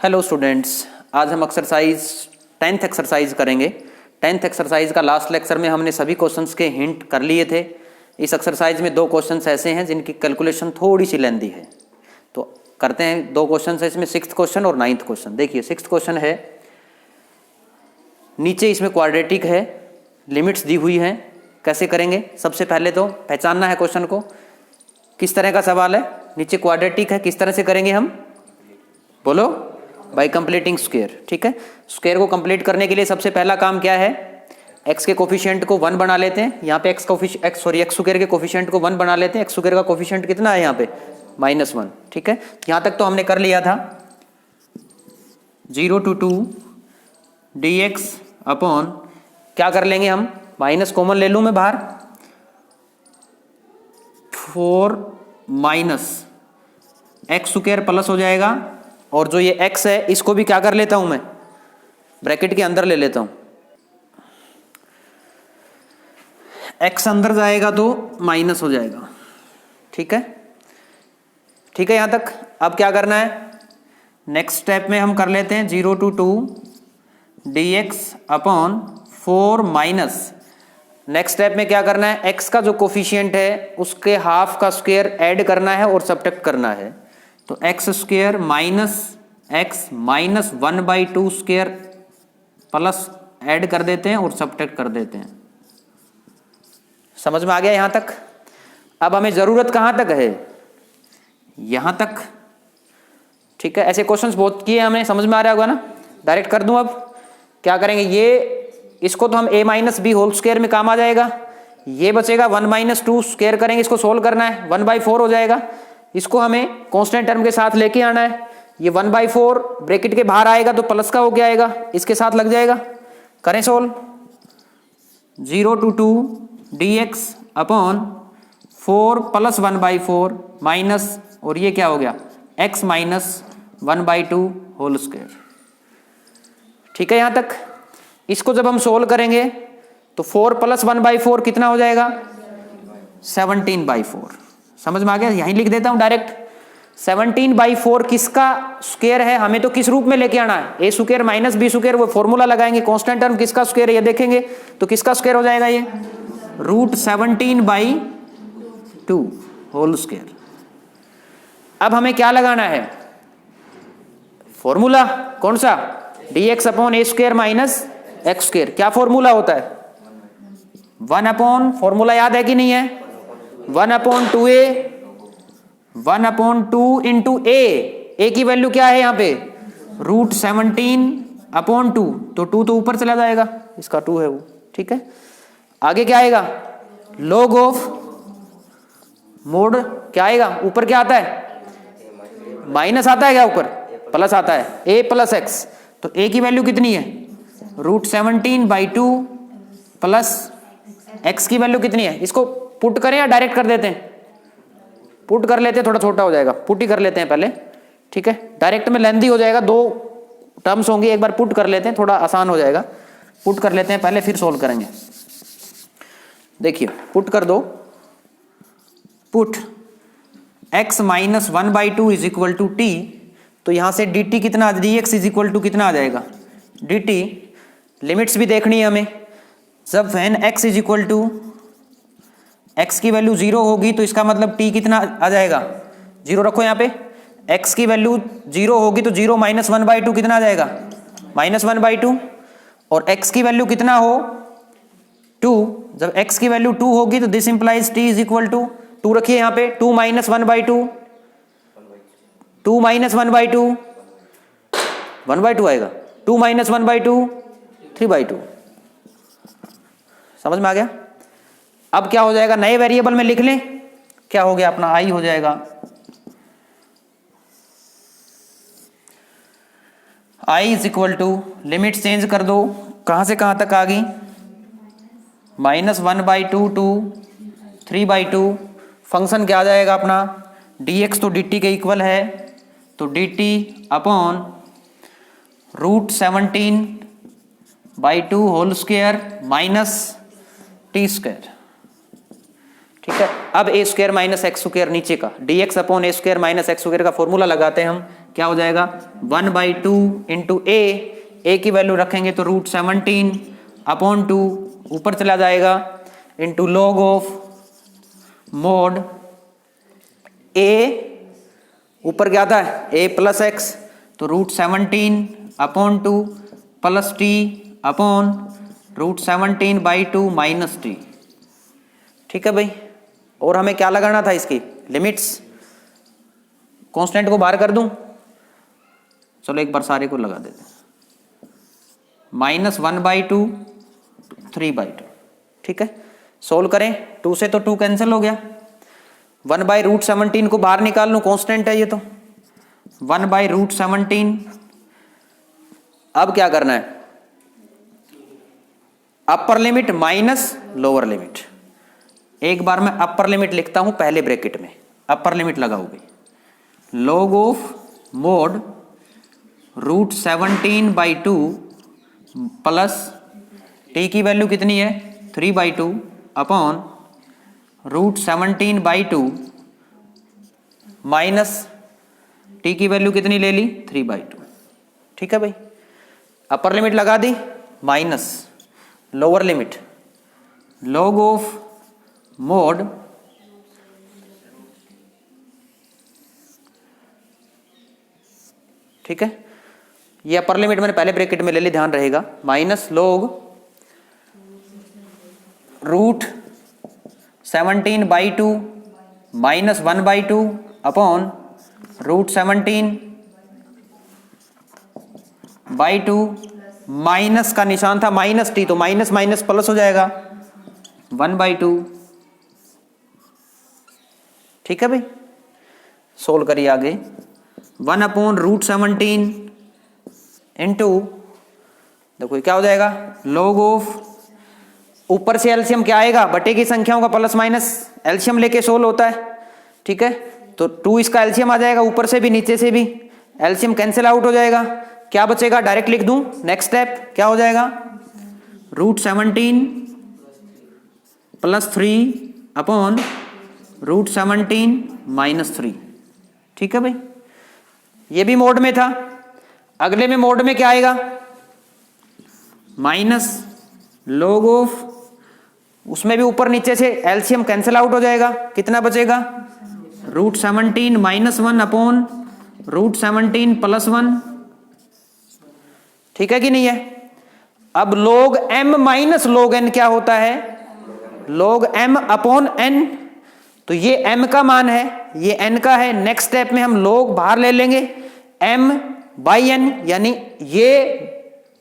Hello students, आज हम exercise 10th exercise करेंगे। 10th एक्सरसाइज का लास्ट लेक्चर में हमने सभी क्वेश्चंस के हिंट कर लिए थे। इस एक्सरसाइज में दो क्वेश्चंस ऐसे हैं जिनकी कैलकुलेशन थोड़ी सी लेंदी है, तो करते हैं। दो क्वेश्चन है इसमें, 6th क्वेश्चन और 9th क्वेश्चन। देखिए 6th क्वेश्चन है, नीचे इसमें क्वाड्रेटिक है, लिमिट्स दी हुई हैं। कैसे करेंगे? सबसे पहले तो पहचानना है क्वेश्चन को, किस तरह का सवाल है। नीचे क्वाड्रेटिक है, किस तरह से करेंगे हम? बोलो। Bye completing square. ठीक है, स्क्वायर को कंप्लीट करने के लिए सबसे पहला काम क्या है? एक्स के कोफिशिएंट को 1 बना लेते हैं। यहाँ पे एक्स स्क्वायर के कोफिशिएंट को 1 बना लेते हैं। एक्स स्क्वायर का कोफिशिएंट कितना है यहाँ पे? -1। ठीक है, यहाँ तक तो हमने कर लिया था। 0 to 2 dx अपॉन क्या कर लेंगे हम? माइनस कॉमन ले लूँ मैं बाहर, 4 माइनस एक्स स्क्वायर प्लस हो जाएगा, और जो ये x है इसको भी क्या कर लेता हूं मैं? ब्रैकेट के अंदर ले लेता हूं। x अंदर जाएगा तो माइनस हो जाएगा। ठीक है, ठीक है यहां तक। अब क्या करना है? नेक्स्ट स्टेप में हम कर लेते हैं 0 to 2 dx upon 4 minus, next step में क्या करना है? x का जो कोफिशिएंट है उसके हाफ का स्क्वायर ऐड करना है और सब्ट्रैक्ट करना है। तो x square minus x minus 1/2 square plus add कर देते हैं और सब्ट्रैक्ट कर देते हैं। समझ में आ गया यहां तक? अब हमें जरूरत कहां तक है? यहां तक। ठीक है, ऐसे क्वेश्चंस बहुत किए हमने, समझ में आ रहा होगा ना। डायरेक्ट कर दूं। अब क्या करेंगे? ये इसको तो हम a minus b whole square में काम आ जाएगा। ये बचेगा 1 - 2 स्क्वायर करेंगे, इसको सोल्व करना है, 1/4 हो जाएगा। इसको हमें कांस्टेंट टर्म के साथ लेके आना है। ये 1/4 ब्रैकेट के बाहर आएगा तो प्लस का हो गया आएगा, इसके साथ लग जाएगा। करें solve. 0 to 2 dx upon 4 plus 1/4 minus, और ये क्या हो गया? x minus 1/2 whole square. ठीक है यहां तक। इसको जब हम सोल्व करेंगे तो 4 प्लस 1/4 कितना हो जाएगा? 17/4। समझ में आ गया? यहीं लिख देता हूं डायरेक्ट। 17/4 किसका स्क्वायर है? हमें तो किस रूप में लेके आना है? ए स्क्वायर माइनस बी स्क्वायर, वो फॉर्मूला लगाएंगे। कांस्टेंट टर्म किसका स्क्वायर है ये देखेंगे, तो किसका स्क्वायर हो जाएगा? ये √17/2 होल स्क्वायर। अब हमें क्या लगाना है? फॉर्मूला कौन सा? dx upon a square minus x square. क्या फॉर्मूला होता है? 1 अपॉन, फॉर्मूला याद है कि नहीं है? 1/2a, 1/2 इंटू ए की वैल्यू क्या है यहाँ पे? √17/2। तो 2 तो ऊपर चला जाएगा, इसका 2 है वो। ठीक है, आगे क्या आएगा? log ऑफ मोड क्या आएगा? ऊपर क्या आता है? माइनस आता है क्या? ऊपर प्लस आता है, a प्लस एक्स। तो a की वैल्यू कितनी है? √17/2 प्लस x की वैल्यू कितनी है? इसको पुट करें या डायरेक्ट कर देते हैं? पुट कर लेते हैं, थोड़ा छोटा हो जाएगा, पुट ही कर लेते हैं पहले। ठीक है, डायरेक्ट में लेंथी हो जाएगा, 2 टर्म्स होंगी। एक बार पुट कर लेते हैं, थोड़ा आसान हो जाएगा। पुट कर लेते हैं पहले, फिर सोल्व करेंगे। देखिए पुट कर दो। Put x minus 1/2 is equal to t, तो यहां से dt कितना, dx इज इक्वल टू कितना आ जाएगा? dt। लिमिट्स भी देखनी है हमें। जब when x is equal to, x की वैल्यू 0 होगी तो इसका मतलब t कितना आ जाएगा? 0 रखो यहाँ पे। x की वैल्यू 0 होगी तो 0 माइनस 1/2 कितना आ जाएगा? -1/2। और x की वैल्यू कितना हो? 2। जब x की वैल्यू 2 होगी तो this implies t is equal to 2 रखिए यहाँ पे। 2 माइनस 1/2, 2 माइनस 1/2, 1/2 आएगा। 2 माइनस 1/2, 3/2। समझ में आ गया? अब क्या हो जाएगा? नए वेरिएबल में लिख लें। क्या हो गया अपना? i हो जाएगा। i is equal to, limit change कर दो, कहां से कहां तक आ गई? -1/2 टू 3/2। फंक्शन क्या आ जाएगा अपना? dx तो dt के इक्वल है, तो dt upon √17/2 whole square minus t square. ठीक है। अब a square minus x square नीचे का dx upon a square minus x square का फॉर्मूला लगाते हैं हम, क्या हो जाएगा 1/2 इंटू ए की वैल्यू रखेंगे तो √17 अपॉन 2 ऊपर चला जाएगा इंटू लॉग ऑफ मोड ए, ऊपर क्या आता है a प्लस एक्स तो √17 upon 2 plus T upon √17/2 minus T. ठीक है भाई। और हमें क्या लगाना था इसकी लिमिट्स, कांस्टेंट को बाहर कर दूं, चलो एक बार सारे को लगा देते हैं, -1/2 3/2। ठीक है, सोल्व करें, 2 से तो 2 कैंसिल हो गया, 1/√17 को बाहर निकाल लूं, कांस्टेंट है ये तो 1/√17। अब क्या करना है, upper limit minus lower limit. एक बार मैं अपर लिमिट लिखता हूं पहले ब्रैकेट में, अपर लिमिट लगाओ भाई, log of mode √17/2 plus T की वैल्यू कितनी है 3/2 अपॉन √17/2 माइनस टी की वैल्यू कितनी ले ली 3/2। ठीक है भाई, अपर लिमिट लगा दी, minus lower limit log of mod ठीक है, ये अपर लिमिट मैंने पहले ब्रैकेट में ले ली, ध्यान रहेगा, minus log √17/2 minus 1/2 upon √17/2 minus का निशान था माइनस टी, तो माइनस माइनस प्लस हो जाएगा 1/2। ठीक है भाई, सोल्व करिए आगे, 1/√17 इंटू, देखो क्या हो जाएगा लॉग ऑफ, ऊपर से एलसीएम क्या आएगा, बटे की संख्याओं का प्लस माइनस एलसीएम लेके सोल्व होता है। ठीक है, तो 2 इसका एलसीएम आ जाएगा, ऊपर से भी नीचे से भी एलसीएम कैंसिल आउट हो जाएगा, क्या बचेगा, डायरेक्ट लिख दूं, नेक्स्ट स्टेप क्या हो जाएगा √17 प्लस 3 अपॉन √17 माइनस 3। ठीक है भाई, ये भी मोड में था, अगले में मोड में क्या आएगा, माइनस लॉग ऑफ, उसमें भी ऊपर नीचे से एलसीएम कैंसिल आउट हो जाएगा, कितना बचेगा √17 माइनस 1 अपॉन √17 प्लस 1। ठीक है कि नहीं है। अब log m minus log n क्या होता है, log m अपॉन n, तो ये m का मान है, ये n का है, नेक्स्ट स्टेप में हम log बाहर ले लेंगे m/n, यानी ये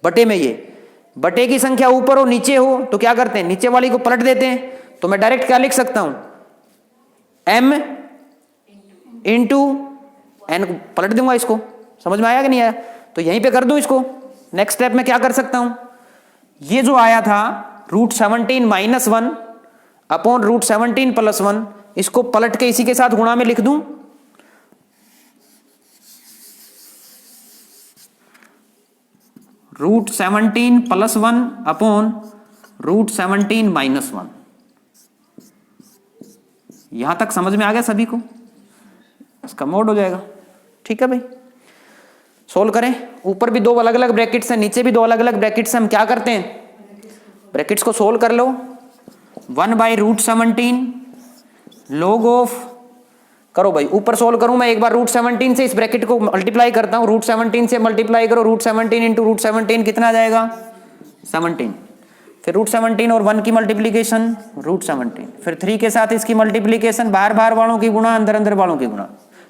बटे में ये, बटे की संख्या ऊपर हो नीचे हो तो क्या करते हैं, नीचे वाली को पलट देते हैं, तो मैं डायरेक्ट क्या लिख सकता हूं m इंटू n को पलट दूंगा, इसको समझ में आया कि नहीं आया, तो यहीं पे कर दूं इसको। नेक्स्ट स्टेप में क्या कर सकता हूं, ये जो आया था √17 माइनस 1 अपॉन √17 प्लस 1, इसको पलट के इसी के साथ गुणा में लिख दूं, √17 प्लस 1 अपॉन √17 माइनस 1। यहां तक समझ में आ गया सभी को, इसका मोड हो जाएगा। ठीक है भाई, सोल्व करें, ऊपर भी 2 अलग अलग ब्रैकेट्स हैं, नीचे भी 2 अलग अलग ब्रैकेट्स हैं, हम क्या करते हैं ब्रैकेट्स को सोल्व कर लो, 1/√17 लॉग ऑफ, करो भाई, ऊपर सोल्व करूं मैं एक बार, √17 से इस ब्रैकेट को मल्टीप्लाई करता हूं, √17 से मल्टीप्लाई करो, √17 इंटू √17 कितना आ जाएगा 17, फिर √17 और 1 की मल्टीप्लीकेशन √17, फिर 3 के साथ इसकी मल्टीप्लीकेशन, बाहर बाहर वालों की गुणा, अंदर अंदर वालों की गुणा,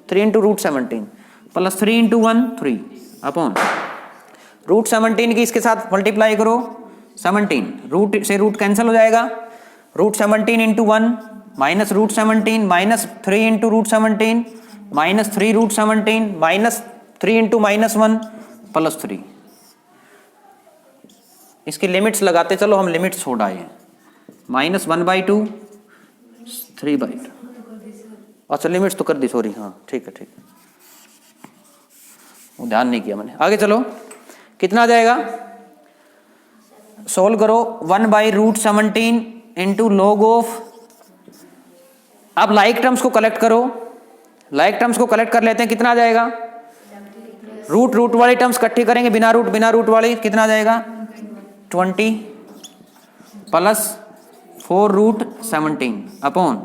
3 इंटू √17 प्लस 3 इंटू 1 3 अपॉन √17 की इसके साथ मल्टीप्लाई करो 17, रूट से रूट कैंसिल हो जाएगा, √17 into 1 minus √17 minus 3 into √17 minus 3 √17 minus 3 into minus 1 plus 3। इसकी लिमिट्स लगाते चलो, हम लिमिट्स छोड़ आए हैं, -1/2 3/2, अच्छा लिमिट्स तो कर दी, सॉरी, हाँ ठीक है, ठीक है, वो ध्यान नहीं किया मैंने। आगे चलो, कितना आ जाएगा, सोल्व करो, 1/√17 इंटू लॉग ऑफ अब लाइक टर्म्स को कलेक्ट करो, लाइक टर्म्स को कलेक्ट कर लेते हैं, कितना आ जाएगा? रूट वाली टर्म्स इकट्ठी करेंगे, बिना रूट वाली कितना आ जाएगा? 20 प्लस 4√17 अपॉन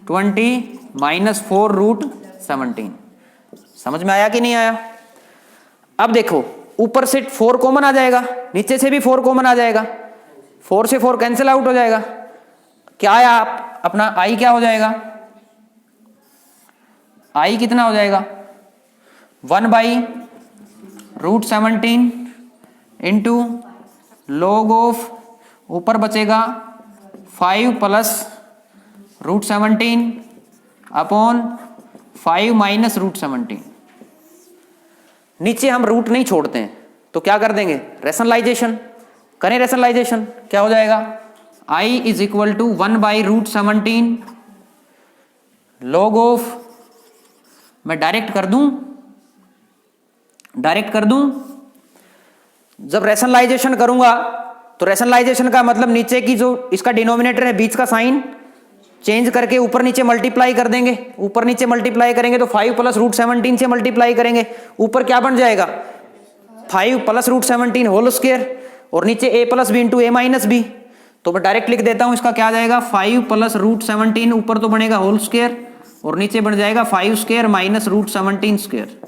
20 माइनस 4√17। समझ में आया कि नहीं आया? अब देखो ऊपर से 4 कॉमन आ जाएगा, नीचे से भी 4 कॉमन आ जाएगा, 4 से 4 कैंसिल आउट हो जाएगा। क्या है आप अपना i क्या हो जाएगा? i कितना हो जाएगा? 1/√17 इंटू log ऑफ ऊपर बचेगा 5 प्लस √17 अपॉन 5 माइनस √17। नीचे हम रूट नहीं छोड़ते हैं तो क्या कर देंगे? रैशनलाइजेशन करें। रैशनलाइजेशन क्या हो जाएगा? i is equal to 1/√17 log of, मैं डायरेक्ट कर दूं। जब रैशनलाइजेशन करूंगा तो रैशनलाइजेशन का मतलब नीचे की जो इसका डिनोमिनेटर है बीच का साइन चेंज करके ऊपर नीचे मल्टीप्लाई कर देंगे। ऊपर नीचे मल्टीप्लाई करेंगे तो 5 प्लस √17 से मल्टीप्लाई करेंगे, ऊपर क्या बन जाएगा? 5 प्लस √17 होल स्क्वायर और नीचे a plus b into a minus b. तो मैं डायरेक्ट लिख देता हूं, इसका क्या आ जाएगा? 5 प्लस √17 ऊपर तो बनेगा होल स्क्वायर और नीचे बन जाएगा 5 square minus √17 square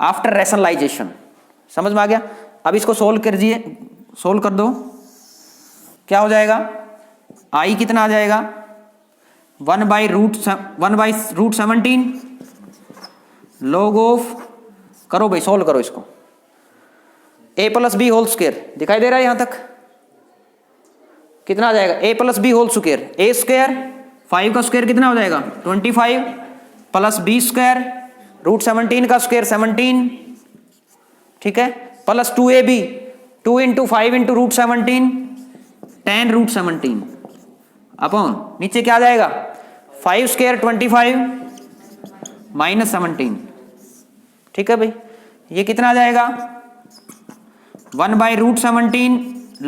after rationalization. समझ में आ गया? अब इसको सोल्व कर दो, क्या हो जाएगा? i कितना आ जाएगा? 1/√17 log ऑफ, करो भाई सोल्व करो इसको, a plus b whole square दिखाई दे रहा है यहां तक? कितना आ जाएगा? a plus b whole square, a square 5 का स्क्वायर कितना हो जाएगा? 25 प्लस b स्क्वायर √17 का स्क्वायर 17, ठीक है, plus 2ab 2 into 5 into √17 10√17 upon नीचे क्या आ जाएगा? 5 स्क्वायर 25 माइनस 17, ठीक है भाई। ये कितना आ जाएगा? 1/√17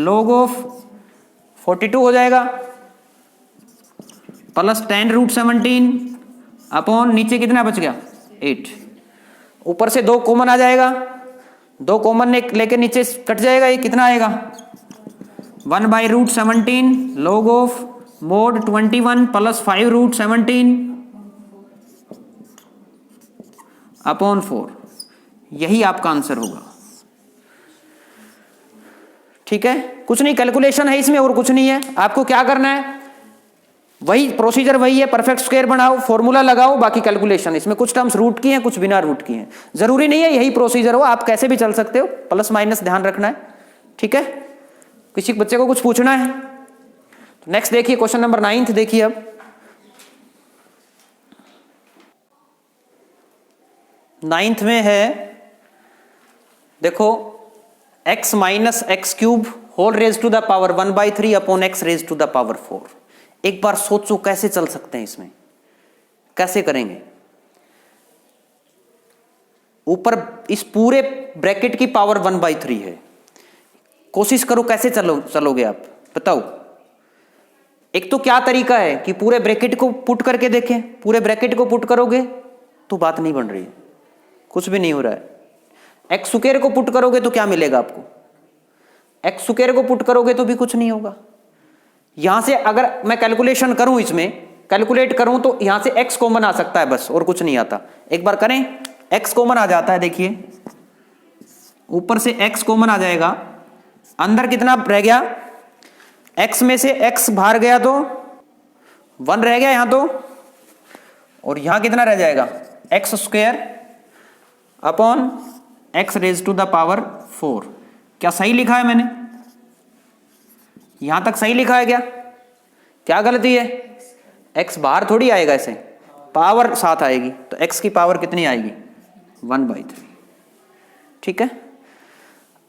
log ऑफ 42 हो जाएगा प्लस 10√17 अपॉन नीचे कितना बच गया? 8। ऊपर से 2 कॉमन आ जाएगा, 2 कॉमन लेके नीचे कट जाएगा, ये कितना आएगा? 1/√17 log of mod 21 plus 5√17 upon 4। यही आपका आंसर होगा, ठीक है। कुछ नहीं, कैलकुलेशन है इसमें और कुछ नहीं है। आपको क्या करना है, वही प्रोसीजर वही है, परफेक्ट स्क्वायर बनाओ, फॉर्मूला लगाओ, बाकी कैलकुलेशन। इसमें कुछ टर्म्स रूट की हैं, कुछ बिना रूट की हैं। जरूरी नहीं है यही प्रोसीजर हो, आप कैसे भी चल सकते हो, प्लस माइनस ध्यान रखना है, ठीक है। किसी बच्चे को कुछ पूछना है तो नेक्स्ट देखिए, क्वेश्चन नंबर 9 देखिए। अब 9 में है, देखो x minus x cube whole raise to the power 1/3 upon x raise to the power 4। एक बार सोचो कैसे चल सकते हैं, इसमें कैसे करेंगे। ऊपर इस पूरे ब्रैकेट की पावर 1/3 है, कोशिश करो कैसे चलोगे आप, बताओ। एक तो क्या तरीका है कि पूरे ब्रैकेट को पुट करके देखें, पूरे ब्रैकेट को पुट करोगे तो बात नहीं बन रही है, कुछ भी नहीं हो रहा है। एक्स स्क्वायर को पुट करोगे तो क्या मिलेगा आपको, एक्स स्क्वायर को पुट करोगे तो भी कुछ नहीं होगा। यहां से अगर मैं कैलकुलेशन करूं, इसमें कैलकुलेट करूं तो यहां से x कॉमन आ सकता है बस, और कुछ नहीं आता। एक बार करें, x कॉमन आ जाता है, देखिए ऊपर से x कॉमन आ जाएगा, अंदर कितना रह गया, x में से x बाहर गया तो 1 रह गया यहां तो, और यहां कितना रह जाएगा x square upon x raise to the power 4। क्या सही लिखा है मैंने, यहां तक सही लिखा है क्या गलती है? x बाहर थोड़ी आएगा, ऐसे पावर साथ आएगी, तो x की पावर कितनी आएगी 1/3, ठीक है।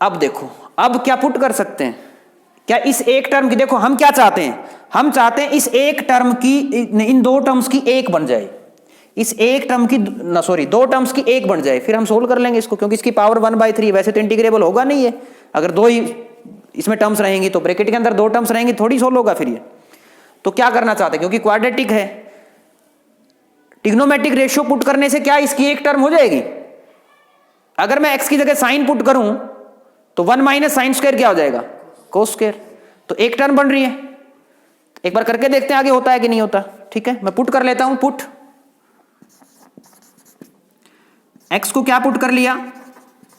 अब देखो, अब क्या पुट कर सकते हैं, क्या इस एक टर्म की, देखो हम क्या चाहते हैं, हम चाहते हैं इस एक टर्म की, इन 2 टर्म्स की एक बन जाए, इस एक टर्म की सॉरी 2 टर्म्स की एक बन जाए, फिर हम सोल्व कर लेंगे इसको, क्योंकि इसकी पावर 1/3। वैसे तो इंटीग्रेबल होगा नहीं है, अगर 2 ही इसमें टर्म्स रहेंगी तो ब्रैकेट के अंदर 2 टर्म्स रहेंगी, थोड़ी सोल्व होगा फिर ये। तो क्या करना चाहते हैं, क्योंकि क्वाड्रेटिक है, ट्रिग्नोमेट्रिक रेशियो पुट करने से क्या इसकी एक टर्म हो जाएगी। अगर मैं x की जगह साइन पुट करूं तो 1 माइनस साइन स्क्वायर क्या हो जाएगा, कोस स्क्वायर, तो एक टर्म बन रही है। एक बार करके देखते हैं आगे होता है कि नहीं होता। ठीक है, मैं पुट कर लेता हूं, पुट x को क्या पुट कर लिया,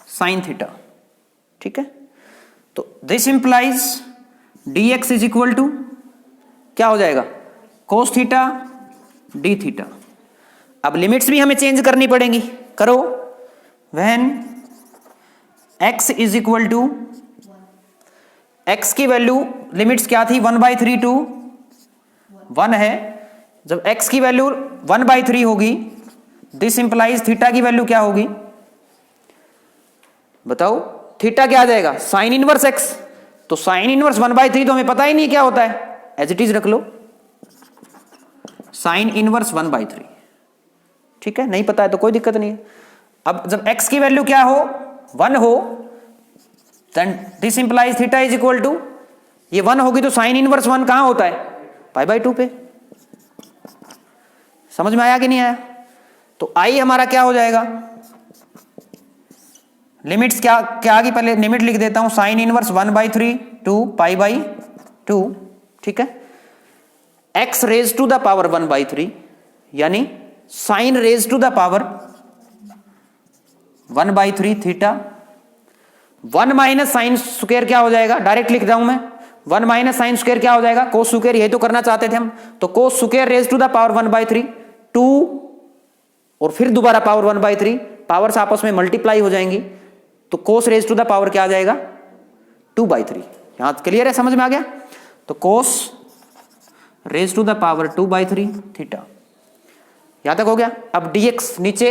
साइन थीटा। ठीक है, तो this implies dx is equal to क्या हो जाएगा, कोस थीटा डी थीटा। अब लिमिट्स भी हमें चेंज करनी पड़ेंगी, करो। When x is equal to, x की वैल्यू लिमिट्स क्या थी, 1/3 टू 1 है। जब x की वैल्यू 1/3 होगी, दिस इंप्लाइज थीटा की वैल्यू क्या होगी, बताओ। थीटा क्या आ जाएगा, साइन इनवर्स x। तो साइन इनवर्स 1/3 तो हमें पता ही नहीं क्या होता है, एज इट इज रख लो, साइन इनवर्स 1/3। ठीक है, नहीं पता है तो कोई दिक्कत नहीं है। अब जब x की वैल्यू क्या हो, 1 हो, then this implies theta is equal to, ये 1 होगी तो साइन इनवर्स 1 कहां होता है, π/2 पे। समझ में आया कि नहीं आया। तो आई हमारा क्या हो जाएगा, लिमिट्स क्या क्या आ गई, पहले लिमिट लिख देता हूं, साइन इनवर्स 1/3 टू π/2। ठीक है, x raise to the power 1/3 यानी sine raise to the power 1/3 theta. 1 minus sine square क्या हो जाएगा, डायरेक्ट लिख रहा हूं मैं, 1 माइनस साइन स्क्वायर क्या हो जाएगा, कोस स्क्वायर, यही तो करना चाहते थे हम। तो cos square raise to the power 1/3 2 और फिर दोबारा पावर 1/3, पावर्स आपस में मल्टीप्लाई हो जाएंगी, तो cos raise to the power क्या आ जाएगा, 2/3। यहां क्लियर है, समझ में आ गया। तो cos raise to the power 2/3 theta, यहां तक हो गया। अब dx नीचे,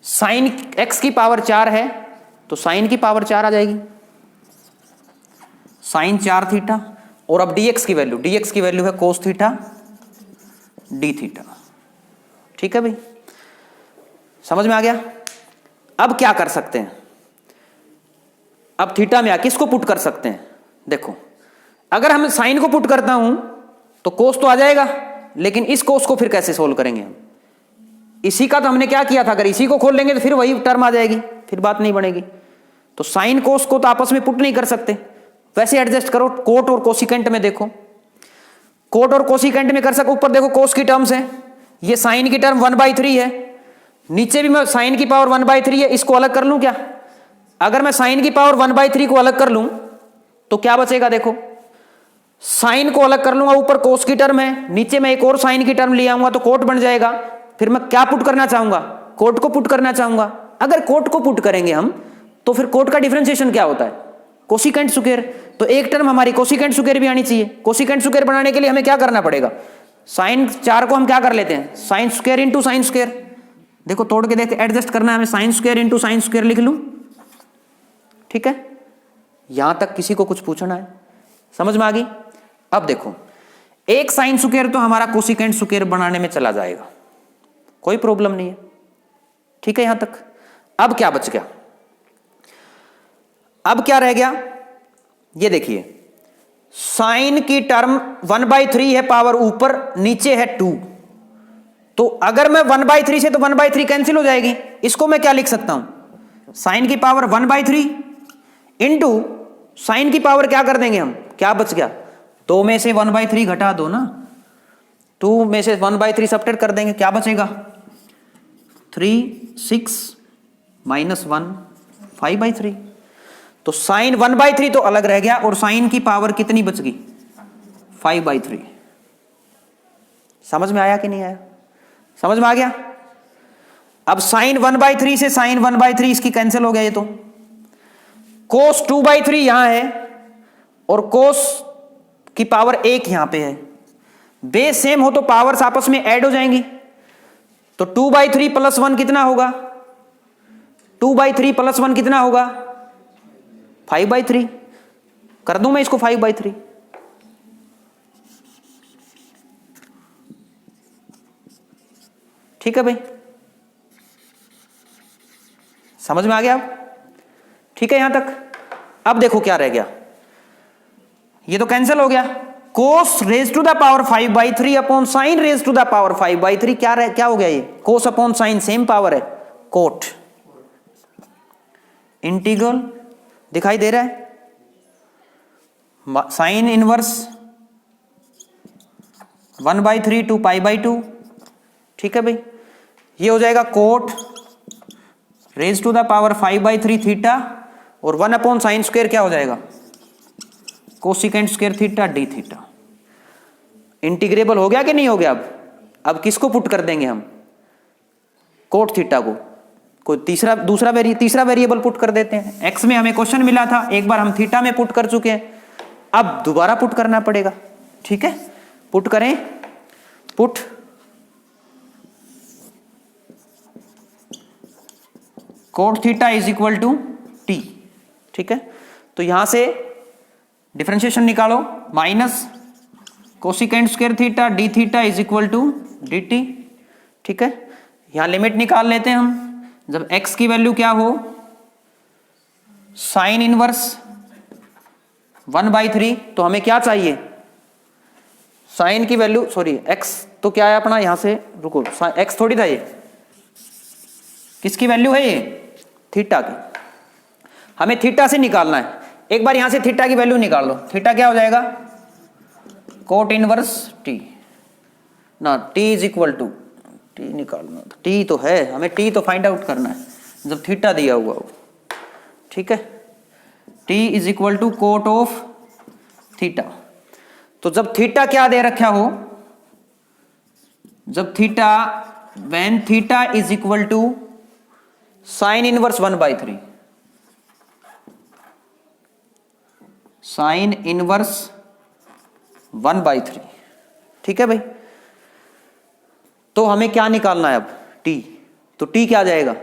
साइन x की पावर 4 है तो साइन की पावर 4 आ जाएगी, साइन 4 थीटा। और अब dx की वैल्यू है कोस थीटा डी थीटा। ठीक है भाई, समझ में आ गया। अब क्या कर सकते हैं, अब थीटा में किसको पुट कर सकते हैं, देखो अगर हम साइन को पुट करता हूं तो कोस तो आ जाएगा, लेकिन इस कोस को फिर कैसे सोल्व करेंगे हम, इसी का तो हमने क्या किया था, अगर इसी को खोल लेंगे तो फिर वही टर्म आ जाएगी, फिर बात नहीं बनेगी। तो साइन कोस को तो आपस में पुट नहीं कर सकते, वैसे एडजस्ट करो, कोट और कोसिकेंट में देखो, कोट और कोसिकेंट में कर सको। ऊपर देखो कोस की टर्म्स है, ये साइन की टर्म 1/3 है, नीचे भी मैं साइन की पावर 1/3 है, इसको अलग कर लूं क्या, अगर मैं साइन की पावर 1/3 को अलग कर लूं तो क्या बचेगा, देखो साइन को अलग कर लूंगा, ऊपर कोस की टर्म है, नीचे मैं एक और साइन की टर्म ले आऊंगा तो कोट बन जाएगा। फिर मैं क्या पुट करना चाहूंगा, कोट को पुट करना चाहूंगा। अगर कोट को पुट करेंगे हम तो फिर कोट का डिफरेंशिएशन क्या होता है, कोसिकेंट स्क्वायर। तो एक टर्म हमारी कोसिकेंट स्क्वायर भी आनी चाहिए। कोसिकेंट स्क्वायर बनाने के लिए हमें क्या करना पड़ेगा, साइन 4 को हम क्या कर लेते हैं, sine square into sine square. देखो तोड़ के देखते, एडजस्ट करना है हमें, sine square into sine square लिख लूं। ठीक है, यहां तक किसी को कुछ पूछना है, समझ में आ गई। अब देखो एक साइन स्क्वायर तो हमारा कोसिकेंट स्क्वायर बनाने में चला जाएगा, कोई प्रॉब्लम नहीं है। ठीक है, यहां तक। अब क्या बच गया, अब क्या रह गया, ये देखिए साइन की टर्म 1/3 है, पावर ऊपर, नीचे है 2। तो अगर मैं 1/3 से, तो 1/3 कैंसिल हो जाएगी। इसको मैं क्या लिख सकता हूं, साइन की पावर 1/3 इंटू साइन की पावर क्या कर देंगे हम, क्या बच गया, 2 में से 1/3 घटा दो ना, 2 में से 1/3 सब्ट्रैक्ट कर देंगे, क्या बचेगा, 3 6 -1 5/3। तो साइन 1/3 तो अलग रह गया, और साइन की पावर कितनी बच गई, 5/3। समझ में आया कि नहीं आया, समझ में आ गया। अब साइन 1/3 से साइन 1/3 इसकी कैंसिल हो गया, ये तो कोस 2/3 यहां है और कोस की पावर 1 यहां पे है, बेस सेम हो तो पावर्स आपस में ऐड हो जाएंगी। तो 2/3 + 1 कितना होगा, 2/3 + 1 कितना होगा, 5/3। कर दूं मैं इसको 5/3। ठीक है भाई, समझ में आ गया अब। ठीक है यहां तक। अब देखो क्या रह गया, ये तो कैंसिल हो गया, cos raise to the power 5/3 upon sine raise to the power 5/3 क्या हो गया ये, cos upon sine same power है, कोट। इंटीग्रल दिखाई दे रहा है, साइन इनवर्स 1/3 टू π/2, ठीक है भाई। ये हो जाएगा cot raise to the power 5/3 theta, और 1 अपॉन साइन स्क्वायर क्या हो जाएगा, cosecant square theta d theta. Integrable हो गया कि नहीं हो गया? अब किसको पुट कर देंगे हम, कोट थीटा को, कोई तीसरा वेरिएबल पुट कर देते हैं। एक्स में हमें क्वेश्चन मिला था, एक बार हम थीटा में पुट कर चुके हैं, अब दोबारा पुट करना पड़ेगा, ठीक है। पुट करें, put cot theta is equal to t, ठीक है। तो यहां से डिफरेंशिएशन निकालो, minus cosecant square theta d theta is equal to d t, ठीक है। यहां लिमिट निकाल लेते हैं हम, जब x की वैल्यू क्या हो, साइन इनवर्स 1/3, तो हमें क्या चाहिए, साइन की वैल्यू, सॉरी x तो क्या है अपना, यहां से रुको, x थोड़ी था ये, किसकी वैल्यू है ये, थीटा की। हमें थीटा से निकालना है, एक बार यहां से थीटा की वैल्यू निकाल लो। थीटा क्या हो जाएगा, कोट इनवर्स टी ना, t is equal to, t निकालना, टी तो है, हमें टी तो फाइंड आउट करना है जब थीटा दिया हुआ हो, ठीक है। T is equal to cot of theta. तो जब थीटा क्या दे रखा हो, जब theta, when theta is equal to sine inverse 1/3, sine inverse 1/3, ठीक है भाई। तो हमें क्या निकालना है अब, t। तो t क्या आ जाएगा,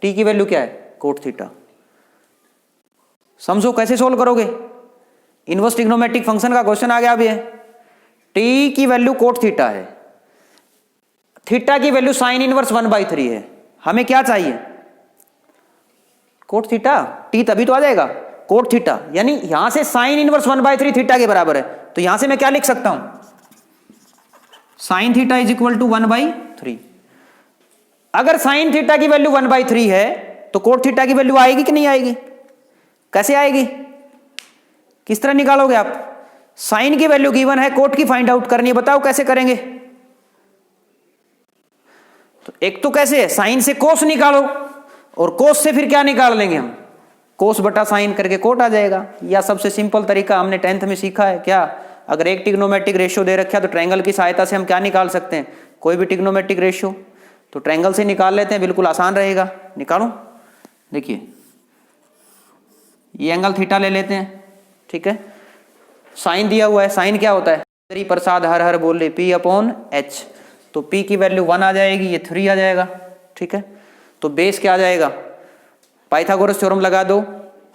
t की वैल्यू क्या है, कोट थीटा। समझो कैसे सोल्व करोगे, इनवर्स ट्रिग्नोमेट्रिक फंक्शन का क्वेश्चन आ गया। अब ये t की वैल्यू कोट थीटा है, थीटा की वैल्यू साइन इनवर्स 1/3 है, हमें क्या चाहिए, कोट थीटा। t तभी तो आ जाएगा कोट थीटा, यानी यहां से साइन इनवर्स 1/3 थीटा के बराबर है, तो यहां से मैं क्या लिख सकता हूं, sine theta is equal to 1/3। अगर साइन थीटा की वैल्यू 1/3 है तो कोट थीटा की वैल्यू आएगी कि नहीं आएगी, कैसे आएगी, किस तरह निकालोगे आप, साइन की वैल्यू गिवन है, कोट की फाइंड आउट करनी है, बताओ कैसे करेंगे। तो एक तो कैसे है, साइन से कोस निकालो, और कोस से फिर क्या निकाल लेंगे हम, कोस बटा साइन करके कोट आ जाएगा। या सबसे सिंपल तरीका हमने 10th में सीखा है क्या, अगर एक ट्रिग्नोमेट्रिक रेशियो दे रखा है तो ट्रायंगल की सहायता से हम क्या निकाल सकते हैं, कोई भी ट्रिग्नोमेट्रिक रेशियो, तो ट्रायंगल से निकाल लेते हैं, बिल्कुल आसान रहेगा। निकालो, देखिए ये एंगल थीटा ले लेते हैं, ठीक है। साइन दिया हुआ है, साइन क्या होता है, श्री प्रसाद हर हर बोल रहे p/h, तो p की वैल्यू 1 आ जाएगी, ये 3 आ जाएगा, ठीक है। तो बेस क्या आ जाएगा, पाइथागोरस थ्योरम लगा दो,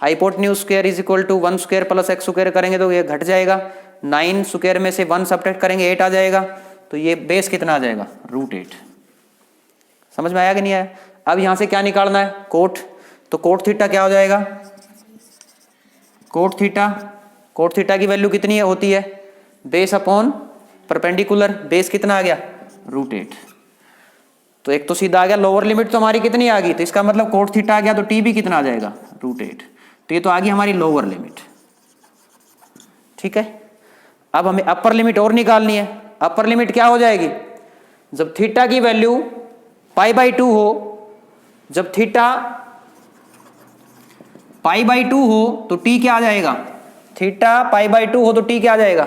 hypotenuse square is equal to 1 square plus x square करेंगे तो ये घट जाएगा, 9 स्क्वायर में से 1 सब्ट्रैक्ट करेंगे 8 आ जाएगा, तो ये बेस कितना आ जाएगा, √8। समझ में आया कि नहीं आया। अब यहां से क्या निकालना है, कोट, तो कोट थीटा क्या हो जाएगा, कोट थीटा की वैल्यू कितनी होती है, बेस अपॉन परपेंडिकुलर, बेस कितना आ गया, √8। तो एक तो सीधा आ गया, लोअर लिमिट तो हमारी कितनी आ गई, तो इसका मतलब कोट थीटा आ गया, तो टी भी कितना आ जाएगा, √8। तो ये तो आ गई हमारी लोअर लिमिट, ठीक है। अब हमें अपर लिमिट और निकालनी है। अपर लिमिट क्या हो जाएगी, जब थीटा की वैल्यू π/2 हो, जब थीटा π/2 हो तो टी क्या आ जाएगा, थीटा π/2 हो तो टी क्या आ जाएगा,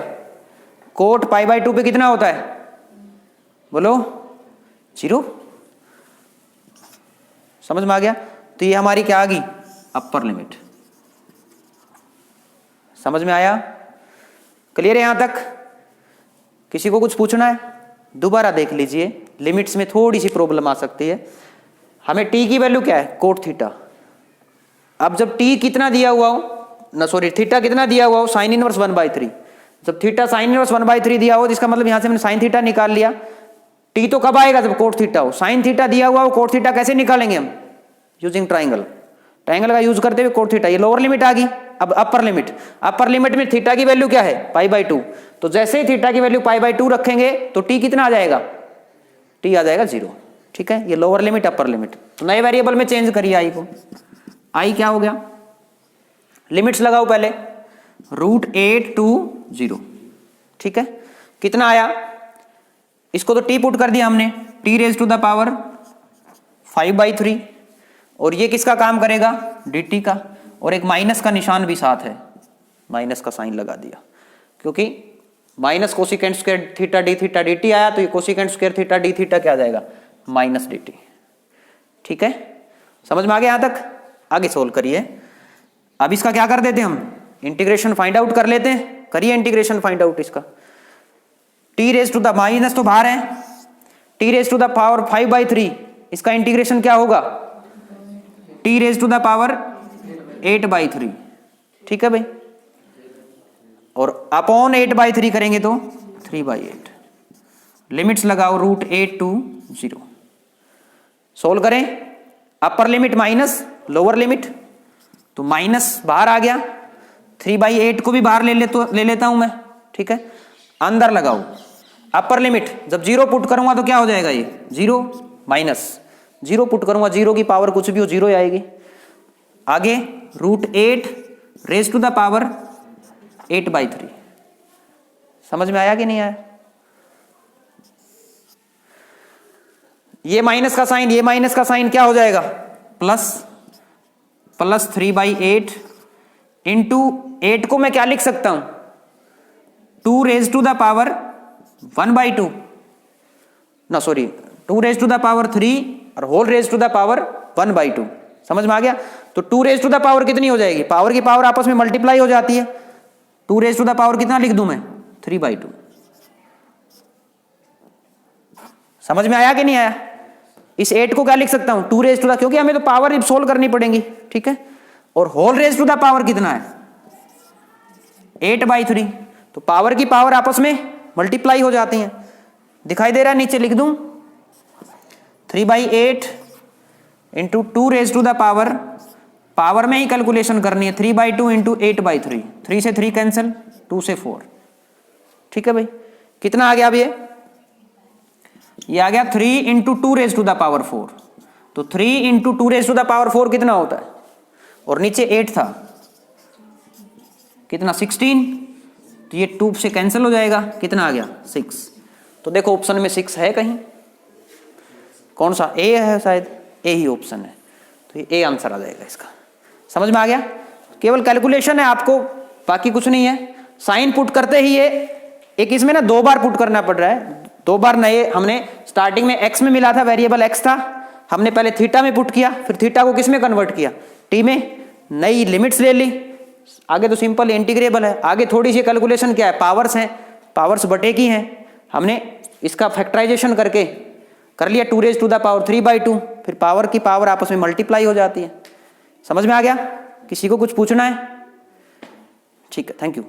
कोट π/2 पे कितना होता है, बोलो 0। समझ में आ गया। तो ये हमारी क्या आ गई, अपर लिमिट। समझ में आया, क्लियर है यहां तक। किसी को कुछ पूछना है दोबारा देख लीजिए, लिमिट्स में थोड़ी सी प्रॉब्लम आ सकती है। हमें टी की वैल्यू क्या है, कोट थीटा। अब जब टी कितना दिया हुआ हो ना, सॉरी थीटा कितना दिया हुआ हो, साइन इनवर्स 1/3। जब थीटा साइन इनवर्स 1/3 दिया हो, जिसका मतलब यहां से हमने साइन थीटा निकाल लिया। टी तो कब आएगा, जब कोट थीटा हो। साइन थीटा दिया हुआ हो, कोट थीटा कैसे निकालेंगे हम, यूजिंग ट्राइंगल। ट्रायंगल का यूज करते हुए कोट थीटा, ये लोअर लिमिट आ गई। अब अपर लिमिट में थीटा की वैल्यू क्या है, π/2। तो जैसे ही थीटा की वैल्यू π/2 रखेंगे तो टी कितना आ जाएगा, टी आ जाएगा 0। ठीक है, ये लोअर लिमिट अपर लिमिट। तो नए वेरिएबल में चेंज करिए आई को। आई क्या हो गया, लिमिट्स लगाओ पहले, √8 to 0। ठीक है, कितना आया, इसको तो टी पुट कर दिया हमने, t⁻⁵ 5/3। और ये किसका काम करेगा, dt का। और एक माइनस का निशान भी साथ है, माइनस का साइन लगा दिया, क्योंकि minus cosecant square theta d theta dt आया, तो ये cosecant square theta d theta क्या आ जाएगा, -dt। ठीक है, समझ में आ गया यहां तक। आगे सोल्व करिए। अब इसका क्या कर देते हैं हम, इंटीग्रेशन फाइंड आउट कर लेते हैं। करिए इंटीग्रेशन फाइंड आउट इसका। t⁻⁻ तो बाहर है, t⁻⁴ 5/3, इसका इंटीग्रेशन क्या होगा, t⁻⁸ ठीक है भाई। और अपॉन 8/3 करेंगे तो 3/8। लिमिट्स लगाओ √8 to 0। सोल्व करें, upper limit minus lower limit, तो माइनस बाहर आ गया, 3/8 को भी बाहर ले लेता हूं मैं। ठीक है, अंदर लगाओ अपर लिमिट, जब 0 पुट करूंगा तो क्या हो जाएगा, ये 0 माइनस 0 पुट करूंगा, 0 की पावर कुछ भी हो 0 आएगी। आगे √8 8/3। समझ में आया कि नहीं आया। ये माइनस का साइन, ये माइनस का साइन क्या हो जाएगा, प्लस 3/8 इंटू 8 को मैं क्या लिख सकता हूं, 2⁻1/2 ना, सॉरी 2⁻3 और ⁻1/2। समझ में आ गया। तो 2 कितनी हो जाएगी, पावर की पावर आपस में मल्टीप्लाई हो जाती है। 2 कितना लिख दूं मैं, 3/2। समझ में आया कि नहीं आया। इस 8 को क्या लिख सकता हूं, 2 क्योंकि हमें तो पावर सोल्व करनी पड़ेगी। ठीक है, और ⁻⁻ कितना है, 8/3। तो पावर की पावर आपस में मल्टीप्लाई हो जाती हैं। दिखाई दे रहा है, नीचे लिख दूं 3/8 इंटू 2⁻, पावर में ही कैलकुलेशन करनी है, 3/2 इंटू 8/3। 3 से 3 कैंसिल, 2 से 4। ठीक है भाई, कितना आ गया अब ये आ गया 3 इंटू 2⁻4। तो 3 इंटू 2⁻4 कितना होता है, और नीचे 8 था, कितना 16। तो ये 2 से कैंसिल हो जाएगा, कितना आ गया 6। तो देखो ऑप्शन में 6 है कहीं, कौन सा, ए है शायद, ए ही ऑप्शन है। तो ये ए आंसर आ जाएगा इसका। समझ में आ गया, केवल कैलकुलेशन है आपको, बाकी कुछ नहीं है। साइन पुट करते ही ये एक इसमें ना 2 बार पुट करना पड़ रहा है, 2 बार नए। हमने स्टार्टिंग में x में मिला था, वेरिएबल x था, हमने पहले थीटा में पुट किया, फिर थीटा को किस में कन्वर्ट किया, t में। नई लिमिट्स ले ली, आगे तो सिंपल इंटीग्रेबल है। आगे थोड़ी सी कैलकुलेशन क्या है, पावर्स हैं, पावर्स बटे की हैं। हमने इसका फैक्टराइजेशन करके कर लिया 2⁻3/2, फिर पावर की पावर आपस में मल्टीप्लाई हो जाती है। समझ में आ गया। किसी को कुछ पूछना है, ठीक है, थैंक यू।